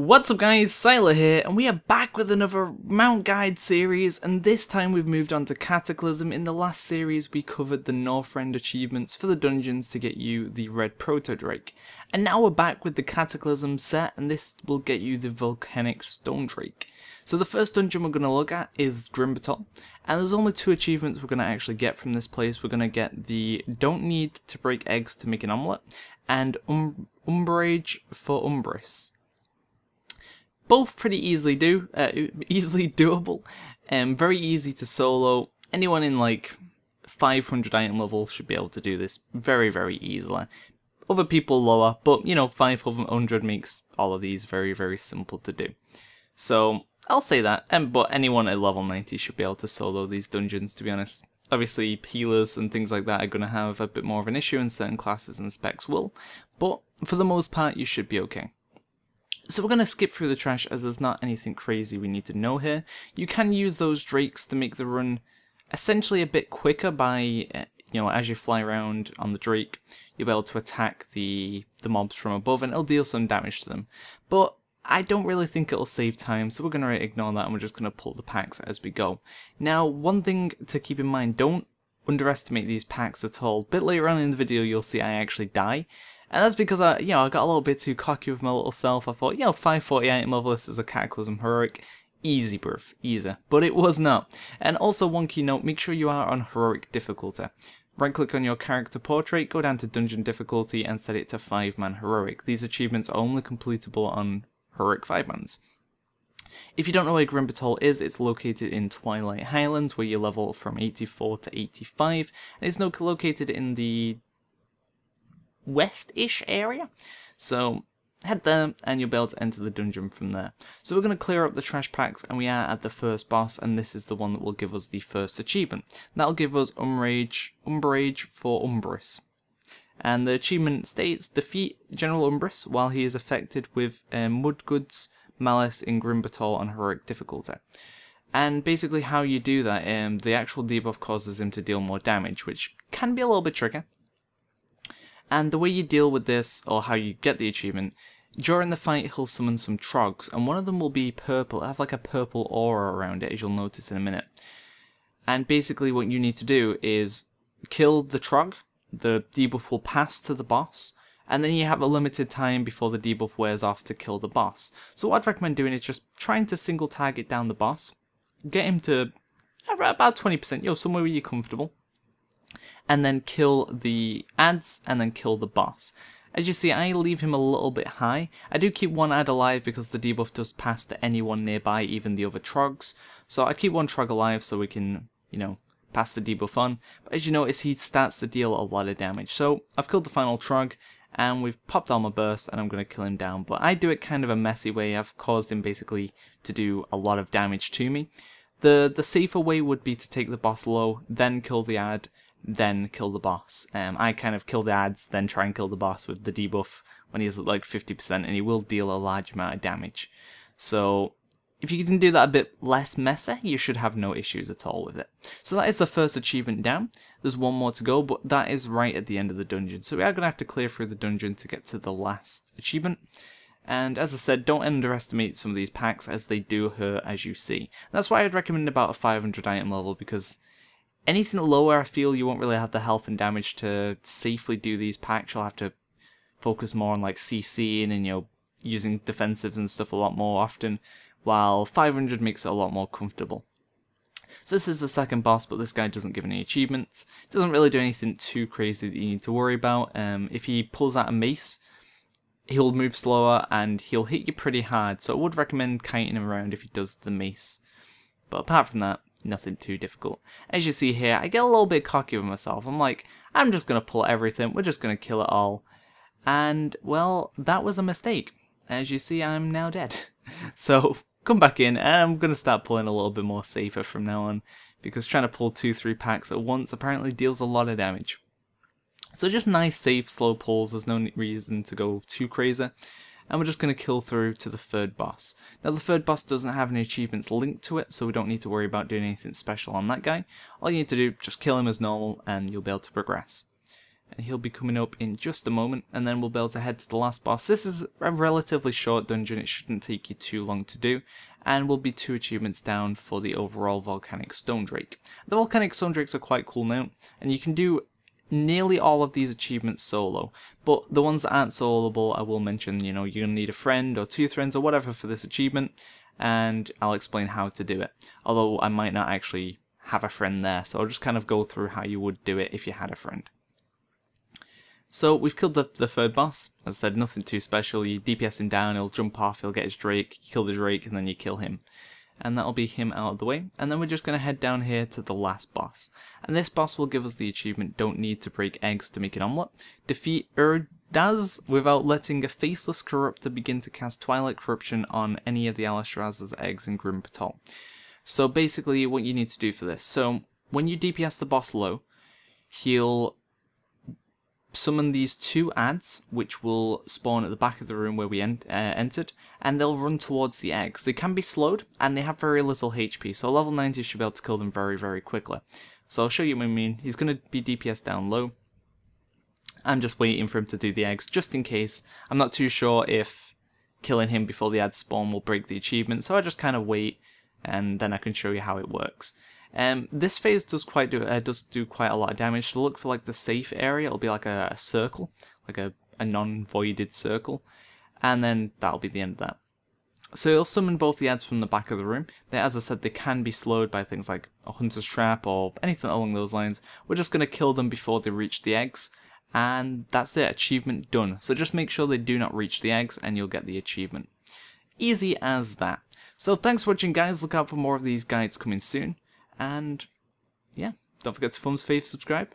What's up guys, Syiler here, and we are back with another Mount Guide series, and this time we've moved on to Cataclysm. In the last series we covered the Northrend achievements for the dungeons to get you the red proto-drake. And now we're back with the Cataclysm set, and this will get you the Volcanic stone drake. So the first dungeon we're going to look at is Batol, and there's only two achievements we're going to actually get from this place. We're going to get the Don't Need to Break Eggs to Make an Omelette, and Umbrage for Umbris. Both pretty easily doable, very easy to solo. Anyone in like 500 item level should be able to do this very easily. Other people lower, but you know, 500 makes all of these very simple to do. So I'll say that, but anyone at level 90 should be able to solo these dungeons, to be honest. Obviously healers and things like that are going to have a bit more of an issue, and certain classes and specs will, but for the most part you should be okay. So we're going to skip through the trash as there's not anything crazy we need to know here. You can use those drakes to make the run essentially a bit quicker by, you know, as you fly around on the drake, you'll be able to attack the mobs from above and it'll deal some damage to them. But I don't really think it'll save time, so we're going to ignore that and we're just going to pull the packs as we go. Now, one thing to keep in mind, don't underestimate these packs at all. A bit later on in the video you'll see I actually die. And that's because I got a little bit too cocky with my little self. I thought, 540 item level, this is a Cataclysm Heroic. Easy, bruv, easy. But it was not. And also one key note, make sure you are on Heroic difficulty. Right click on your character portrait, go down to Dungeon difficulty and set it to 5-man Heroic. These achievements are only completable on Heroic 5-mans. If you don't know where Batol is, it's located in Twilight Highlands, where you level from 84 to 85. And it's located in the west-ish area, so head there and you'll be able to enter the dungeon from there. So we're going to clear up the trash packs and we are at the first boss, and this is the one that will give us the first achievement. That'll give us Umbrage for Umbris, and the achievement states defeat General Umbris while he is affected with Mudgood's Malice in Batol on Heroic difficulty. And basically how you do that, the actual debuff causes him to deal more damage, which can be a little bit tricky. And the way you deal with this, or how you get the achievement, during the fight he'll summon some trogs, and one of them will be purple. It'll have like a purple aura around it, as you'll notice in a minute. And basically what you need to do is kill the trog, the debuff will pass to the boss, and then you have a limited time before the debuff wears off to kill the boss. So what I'd recommend doing is just trying to single target down the boss, get him to about 20%, somewhere where you're comfortable, and then kill the ads, and then kill the boss. As you see, I leave him a little bit high. I do keep one ad alive because the debuff does pass to anyone nearby, even the other trogs. So I keep one trog alive so we can, pass the debuff on. But as you notice, he starts to deal a lot of damage. So I've killed the final trog, and we've popped Armor Burst, and I'm going to kill him down. But I do it kind of a messy way. I've caused him basically to do a lot of damage to me. The safer way would be to take the boss low, then kill the ad, then kill the boss. I kind of kill the ads, then try and kill the boss with the debuff when he's at like 50%, and he will deal a large amount of damage. So if you can do that a bit less messy, you should have no issues at all with it. So that is the first achievement down. There's one more to go, but that is right at the end of the dungeon. So we are going to have to clear through the dungeon to get to the last achievement. And as I said, don't underestimate some of these packs, as they do hurt, as you see. That's why I'd recommend about a 500 item level, because anything lower, I feel you won't really have the health and damage to safely do these packs. You'll have to focus more on like CCing and using defensives and stuff a lot more often, while 500 makes it a lot more comfortable. So this is the second boss, but this guy doesn't give any achievements. Doesn't really do anything too crazy that you need to worry about. If he pulls out a mace, he'll move slower and he'll hit you pretty hard, so I would recommend kiting him around if he does the mace. But apart from that, nothing too difficult. As you see here, I get a little bit cocky with myself. I'm like, I'm just going to pull everything, we're just going to kill it all. And, well, that was a mistake. As you see, I'm now dead. So, come back in, and I'm going to start pulling a little bit more safer from now on, because trying to pull 2-3 packs at once apparently deals a lot of damage. So just nice, safe, slow pulls, there's no reason to go too crazy. And we're just going to kill through to the third boss. Now the third boss doesn't have any achievements linked to it, so we don't need to worry about doing anything special on that guy. All you need to do, just kill him as normal, and you'll be able to progress. and he'll be coming up in just a moment, and then we'll be able to head to the last boss. This is a relatively short dungeon, it shouldn't take you too long to do, and we'll be 2 achievements down for the overall Volcanic Stone Drake. The Volcanic Stone Drakes are quite cool now, and you can do nearly all of these achievements solo, but the ones that aren't soloable, I will mention, you know, you're going to need a friend or 2 friends or whatever for this achievement, and I'll explain how to do it, although I might not actually have a friend there, so I'll just kind of go through how you would do it if you had a friend. So we've killed the 3rd boss. As I said, nothing too special. You DPS him down, he'll jump off, he'll get his Drake, kill the Drake, and then you kill him. And that'll be him out of the way. And then we're just going to head down here to the last boss. And this boss will give us the achievement, Don't Need to Break Eggs to Make an Omelette. Defeat Erdaz without letting a faceless corruptor begin to cast Twilight Corruption on any of the Alistraz's eggs in Grim Batol. So basically what you need to do for this. So when you DPS the boss low, he'll summon these 2 ads, which will spawn at the back of the room where we entered, and they'll run towards the eggs. They can be slowed, and they have very little HP, so level 90 should be able to kill them very, very quickly. So I'll show you what I mean. He's going to be DPS down low. I'm just waiting for him to do the eggs, just in case. I'm not too sure if killing him before the ads spawn will break the achievement, so I just kind of wait, and then I can show you how it works. This phase does do quite a lot of damage, so look for like the safe area. It'll be like a circle, like a non-voided circle, and then that'll be the end of that. So you'll summon both the ads from the back of the room. As I said, they can be slowed by things like a hunter's trap or anything along those lines. We're just going to kill them before they reach the eggs, and that's it, achievement done. So just make sure they do not reach the eggs and you'll get the achievement. Easy as that. So thanks for watching, guys. Look out for more of these guides coming soon. And yeah, don't forget to thumbs, fave, subscribe.